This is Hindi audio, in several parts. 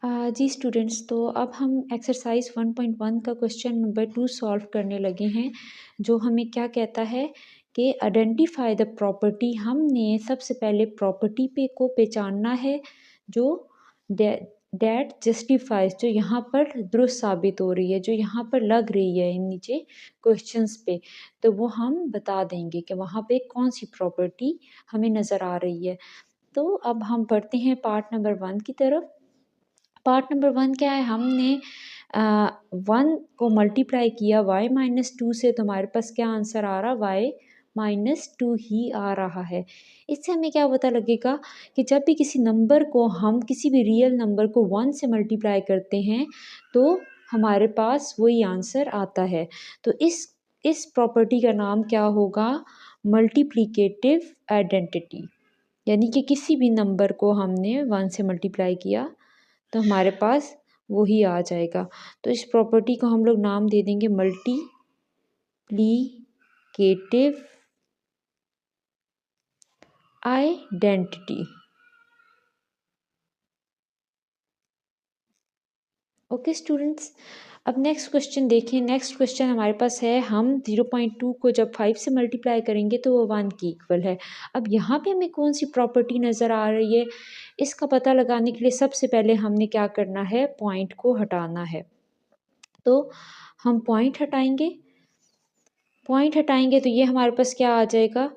जी स्टूडेंट्स, तो अब हम एक्सरसाइज 1.1 का क्वेश्चन नंबर 2 सॉल्व करने लगे हैं, जो हमें क्या कहता है कि आइडेंटिफाई द प्रॉपर्टी। हमने सबसे पहले प्रॉपर्टी पे को पहचानना है जो दैट जस्टिफाइज, जो यहाँ पर दुरुस्त साबित हो रही है, जो यहाँ पर लग रही है इन नीचे क्वेश्चंस पे, तो वो हम बता देंगे कि वहाँ पे कौन सी प्रॉपर्टी हमें नज़र आ रही है। तो अब हम बढ़ते हैं पार्ट नंबर 1 की तरफ। पार्ट नंबर 1 क्या है, हमने 1 को मल्टीप्लाई किया y-2 से, तो हमारे पास क्या आंसर आ रहा, y-2 ही आ रहा है। इससे हमें क्या पता लगेगा कि जब भी किसी नंबर को हम किसी भी रियल नंबर को 1 से मल्टीप्लाई करते हैं तो हमारे पास वही आंसर आता है। तो इस प्रॉपर्टी का नाम क्या होगा, मल्टीप्लिकेटिव आइडेंटिटी। यानी कि किसी भी नंबर को हमने 1 से मल्टीप्लाई किया तो हमारे पास वही आ जाएगा। तो इस प्रॉपर्टी को हम लोग नाम दे देंगे मल्टीप्लिकेटिव आइडेंटिटी। ओके स्टूडेंट्स, अब नेक्स्ट क्वेश्चन देखें। नेक्स्ट क्वेश्चन हमारे पास है, हम 0.2 को जब 5 से मल्टीप्लाई करेंगे तो वो 1 की इक्वल है। अब यहाँ पे हमें कौन सी प्रॉपर्टी नज़र आ रही है, इसका पता लगाने के लिए सबसे पहले हमने क्या करना है, पॉइंट को हटाना है। तो हम पॉइंट हटाएंगे तो ये हमारे पास क्या आ जाएगा,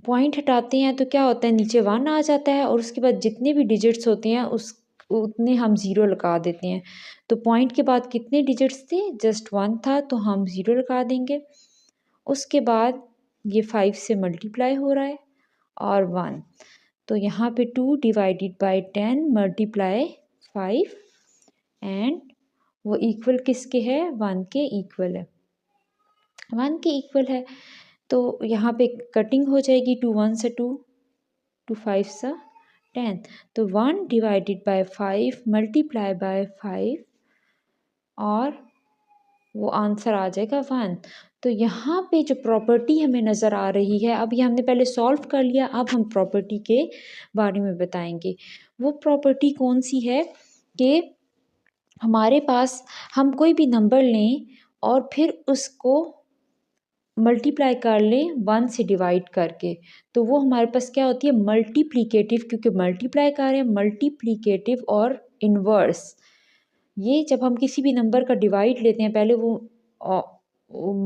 पॉइंट हटाते हैं तो क्या होता है, नीचे 1 आ जाता है और उसके बाद जितने भी डिजिट्स होते हैं उस उतने हम 0 लगा देते हैं। तो पॉइंट के बाद कितने डिजिट्स थे, जस्ट 1 था, तो हम 0 लगा देंगे। उसके बाद ये 5 से मल्टीप्लाई हो रहा है और 1, तो यहाँ पे 2 डिवाइडेड बाई 10 मल्टीप्लाई 5 एंड वो इक्वल किसके है, 1 के इक्वल है, 1 के इक्वल है। तो यहाँ पे कटिंग हो जाएगी, 2 1 से 2, 2 5 सा 10, तो 1 डिवाइडेड बाय 5 मल्टीप्लाई बाय 5 और वो आंसर आ जाएगा 1। तो यहाँ पे जो प्रॉपर्टी हमें नज़र आ रही है, अब ये हमने पहले सॉल्व कर लिया, अब हम प्रॉपर्टी के बारे में बताएंगे। वो प्रॉपर्टी कौन सी है कि हमारे पास हम कोई भी नंबर लें और फिर उसको मल्टीप्लाई कर लें 1 से डिवाइड करके, तो वो हमारे पास क्या होती है, मल्टीप्लिकेटिव, क्योंकि मल्टीप्लाई कर रहे हैं, मल्टीप्लिकेटिव और इन्वर्स। ये जब हम किसी भी नंबर का डिवाइड लेते हैं, पहले वो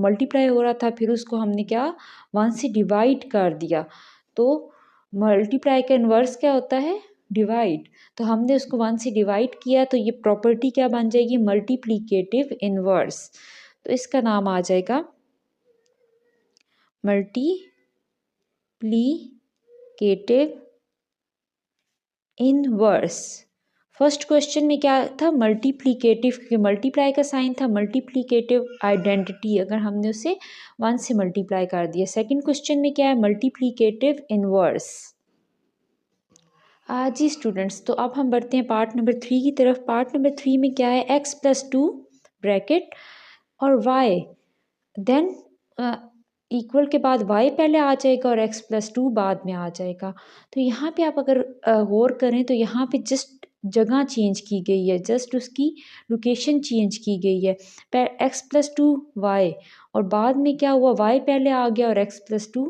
मल्टीप्लाई हो रहा था, फिर उसको हमने क्या 1 से डिवाइड कर दिया, तो मल्टीप्लाई का इन्वर्स क्या होता है, डिवाइड। तो हमने उसको 1 से डिवाइड किया, तो ये प्रॉपर्टी क्या बन जाएगी, मल्टीप्लिकेटिव इन्वर्स। तो इसका नाम आ जाएगा मल्टीप्लिकेटिव इनवर्स। फर्स्ट क्वेश्चन में क्या था, मल्टीप्लिकेटिव, क्योंकि मल्टीप्लाई का साइन था, मल्टीप्लिकेटिव आइडेंटिटी अगर हमने उसे 1 से मल्टीप्लाई कर दिया। सेकंड क्वेश्चन में क्या है, मल्टीप्लिकेटिव इनवर्स। जी स्टूडेंट्स, तो अब हम बढ़ते हैं पार्ट नंबर 3 की तरफ। पार्ट नंबर 3 में क्या है, x+2 ब्रैकेट और y, देन इक्वल के बाद y पहले आ जाएगा और x+2 बाद में आ जाएगा। तो यहाँ पे आप अगर गौर करें तो यहाँ पे जस्ट जगह चेंज की गई है, जस्ट उसकी लोकेशन चेंज की गई है। x+2 y और बाद में क्या हुआ, y पहले आ गया और x+2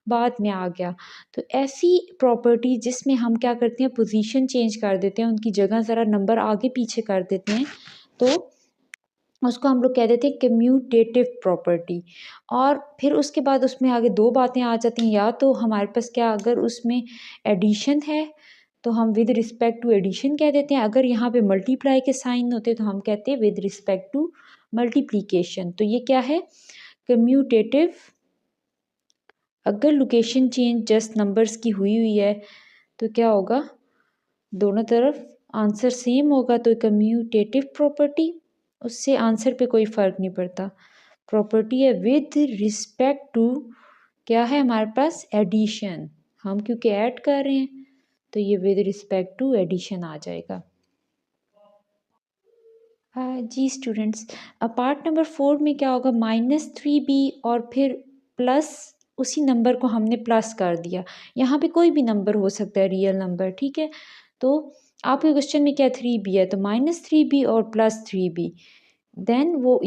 बाद में आ गया। तो ऐसी प्रॉपर्टी जिसमें हम क्या करते हैं, पोजीशन चेंज कर देते हैं, उनकी जगह ज़रा नंबर आगे पीछे कर देते हैं, तो उसको हम लोग कह देते हैं कम्यूटेटिव प्रॉपर्टी। और फिर उसके बाद उसमें आगे दो बातें आ जाती हैं, या तो हमारे पास क्या, अगर उसमें एडिशन है तो हम विद रिस्पेक्ट टू एडिशन कह देते हैं, अगर यहाँ पे मल्टीप्लाई के साइन होते तो हम कहते हैं विद रिस्पेक्ट टू मल्टीप्लिकेशन। तो ये क्या है, कम्यूटेटिव। अगर लोकेशन चेंज जस्ट नंबर्स की हुई है तो क्या होगा, दोनों तरफ आंसर सेम होगा, तो कम्यूटेटिव प्रॉपर्टी, उससे आंसर पे कोई फ़र्क नहीं पड़ता। प्रॉपर्टी है विद रिस्पेक्ट टू, क्या है हमारे पास, एडिशन, हम क्योंकि ऐड कर रहे हैं तो ये विद रिस्पेक्ट टू एडिशन आ जाएगा। जी स्टूडेंट्स, अब पार्ट नंबर 4 में क्या होगा, -3b और फिर प्लस उसी नंबर को हमने प्लस कर दिया। यहाँ पे कोई भी नंबर हो सकता है, रियल नंबर, ठीक है। तो आपके क्वेश्चन में क्या 3b है, तो -3b और +3b, देन वो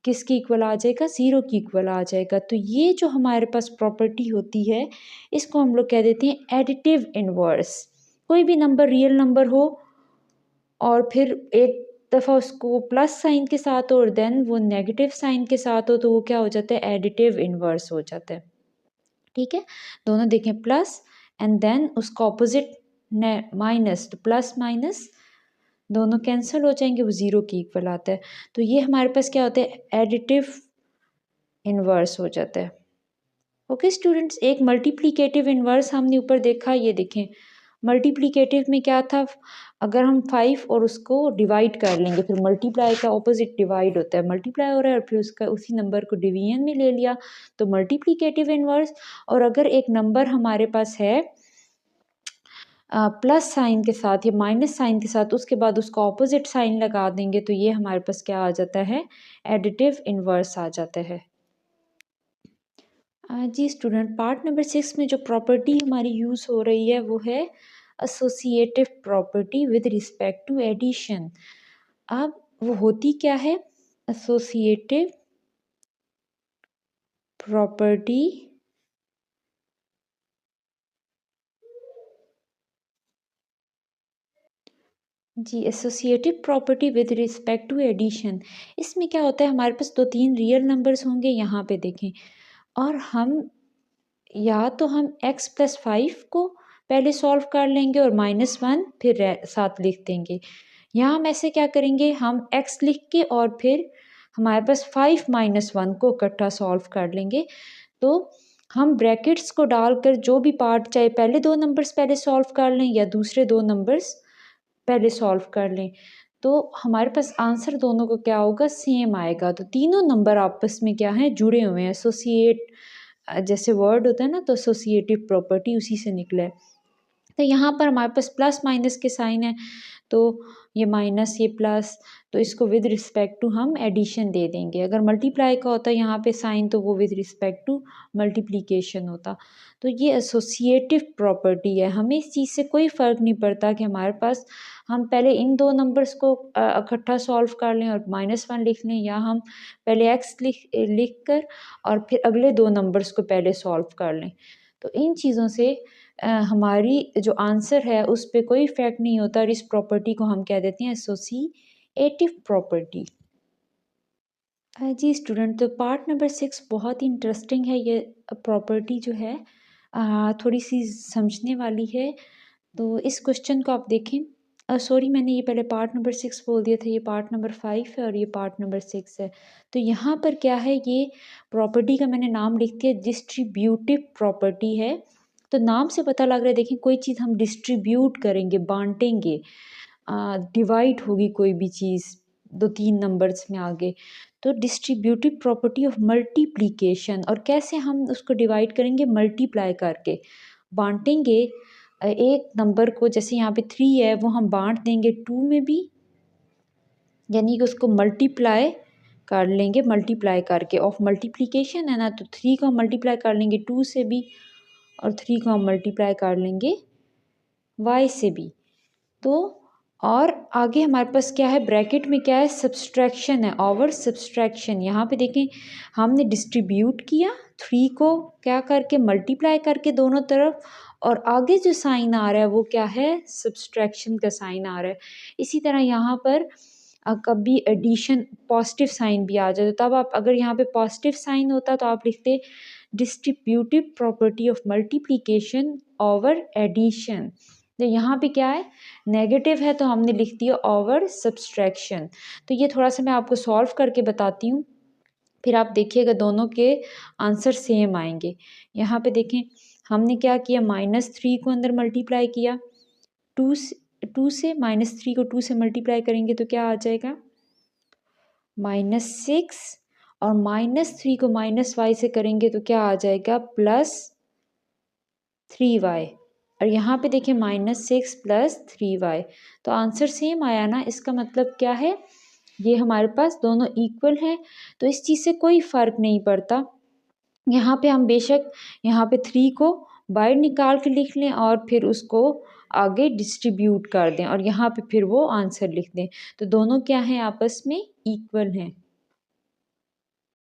किसके इक्वल आ जाएगा, 0 की इक्वल आ जाएगा। तो ये जो हमारे पास प्रॉपर्टी होती है, इसको हम लोग कह देते हैं एडिटिव इन्वर्स। कोई भी नंबर रियल नंबर हो और फिर एक दफ़ा उसको प्लस साइन के साथ और देन वो नेगेटिव साइन के साथ हो, तो वो क्या हो जाता है, एडिटिव इन्वर्स हो जाता है। ठीक है, दोनों देखें प्लस एंड देन उसका ऑपोजिट माइनस, तो प्लस माइनस दोनों कैंसिल हो जाएंगे, वो 0 की इक्वल आता है। तो ये हमारे पास क्या होता है, एडिटिव इन्वर्स हो जाता है। ओके स्टूडेंट्स, एक मल्टीप्लिकेटिव इन्वर्स हमने ऊपर देखा, ये देखें मल्टीप्लिकेटिव में क्या था, अगर हम 5 और उसको डिवाइड कर लेंगे, फिर मल्टीप्लाई का ऑपोजिट डिवाइड होता है, मल्टीप्लाई हो रहा है और फिर उसका उसी नंबर को डिवीजन में ले लिया, तो मल्टीप्लिकेटिव इन्वर्स। और अगर एक नंबर हमारे पास है प्लस साइन के साथ या माइनस साइन के साथ, उसके बाद उसका ऑपोजिट साइन लगा देंगे, तो ये हमारे पास क्या आ जाता है, एडिटिव इन्वर्स आ जाता है। जी स्टूडेंट, पार्ट नंबर 6 में जो प्रॉपर्टी हमारी यूज़ हो रही है वो है associative property with respect to addition. अब वो होती क्या है, एसोसिएटिव प्रॉपर्टी जी, associative property with respect to addition. इसमें क्या होता है, हमारे पास 2-3 रियल नंबर्स होंगे, यहाँ पे देखें, और हम या तो हम x+5 को पहले सॉल्व कर लेंगे और -1 फिर साथ लिख देंगे, या हम ऐसे क्या करेंगे, हम x लिख के और फिर हमारे पास 5 - 1 को इकट्ठा सॉल्व कर लेंगे। तो हम ब्रैकेट्स को डालकर जो भी पार्ट, चाहे पहले 2 नंबर्स पहले सॉल्व कर लें या दूसरे 2 नंबर्स पहले सॉल्व कर लें, तो हमारे पास आंसर दोनों को क्या होगा, सेम आएगा। तो तीनों नंबर आपस में क्या हैं, जुड़े हुए हैं, एसोसिएट जैसे वर्ड होता है ना, तो एसोसिएटिव प्रॉपर्टी उसी से निकला है। तो यहाँ पर हमारे पास प्लस माइनस के साइन है, तो ये माइनस ये प्लस, तो इसको विद रिस्पेक्ट टू हम एडिशन दे देंगे। अगर मल्टीप्लाई का होता यहाँ पे साइन, तो वो विद रिस्पेक्ट टू मल्टीप्लिकेशन होता। तो ये एसोसिएटिव प्रॉपर्टी है, हमें इस चीज़ से कोई फ़र्क नहीं पड़ता कि हमारे पास हम पहले इन 2 नंबर्स को इकट्ठा सॉल्व कर लें और -1 लिख लें, या हम पहले x लिख कर और फिर अगले 2 नंबर्स को पहले सॉल्व कर लें। तो इन चीज़ों से हमारी जो आंसर है उस पे कोई इफ़ेक्ट नहीं होता, और इस प्रॉपर्टी को हम कह देते हैं एसोसिएटिव प्रॉपर्टी। जी स्टूडेंट, तो पार्ट नंबर 6 बहुत ही इंटरेस्टिंग है, ये प्रॉपर्टी जो है थोड़ी सी समझने वाली है। तो इस क्वेश्चन को आप देखें, सॉरी मैंने ये पहले पार्ट नंबर 6 बोल दिया था, ये पार्ट नंबर 5 है और ये पार्ट नंबर 6 है। तो यहाँ पर क्या है, ये प्रॉपर्टी का मैंने नाम लिख दिया डिस्ट्रीब्यूटिव प्रॉपर्टी है। तो नाम से पता लग रहा है, देखिए कोई चीज़ हम डिस्ट्रीब्यूट करेंगे, बांटेंगे, डिवाइड होगी कोई भी चीज़ 2-3 नंबर्स में आगे, तो डिस्ट्रीब्यूटिव प्रॉपर्टी ऑफ मल्टीप्लिकेशन। और कैसे हम उसको डिवाइड करेंगे, मल्टीप्लाई करके बांटेंगे एक नंबर को, जैसे यहाँ पे 3 है, वो हम बांट देंगे 2 में भी, यानी कि उसको मल्टीप्लाई कर लेंगे, मल्टीप्लाई करके ऑफ मल्टीप्लिकेशन है ना, तो 3 को हम मल्टीप्लाई कर लेंगे 2 से भी, और 3 को हम मल्टीप्लाई कर लेंगे y से भी। तो और आगे हमारे पास क्या है, ब्रैकेट में क्या है, सब्सट्रैक्शन है, ओवर सब्सट्रैक्शन। यहाँ पे देखें, हमने डिस्ट्रीब्यूट किया 3 को क्या करके, मल्टीप्लाई करके दोनों तरफ, और आगे जो साइन आ रहा है वो क्या है, सब्सट्रैक्शन का साइन आ रहा है। इसी तरह यहाँ पर कभी एडिशन पॉजिटिव साइन भी आ जाए, तो तब आप, अगर यहाँ पे पॉजिटिव साइन होता तो आप लिखते distributive property of multiplication over addition. तो यहाँ पे क्या है, नेगेटिव है, तो हमने लिख दिया ओवर सब्सट्रैक्शन। तो ये थोड़ा सा मैं आपको सॉल्व करके बताती हूँ, फिर आप देखिएगा दोनों के आंसर सेम आएंगे। यहाँ पे देखें, हमने क्या किया, -3 को अंदर मल्टीप्लाई किया, 2 से -3 को 2 से मल्टीप्लाई करेंगे तो क्या आ जाएगा, -6, और -3 को -y से करेंगे तो क्या आ जाएगा, +3y। और यहाँ पे देखिए -6 + 3y, तो आंसर सेम आया ना। इसका मतलब क्या है, ये हमारे पास दोनों इक्वल हैं, तो इस चीज़ से कोई फ़र्क नहीं पड़ता। यहाँ पे हम बेशक यहाँ पे 3 को बाहर निकाल के लिख लें और फिर उसको आगे डिस्ट्रीब्यूट कर दें और यहाँ पे फिर वो आंसर लिख दें। तो दोनों क्या हैं आपस में इक्वल हैं।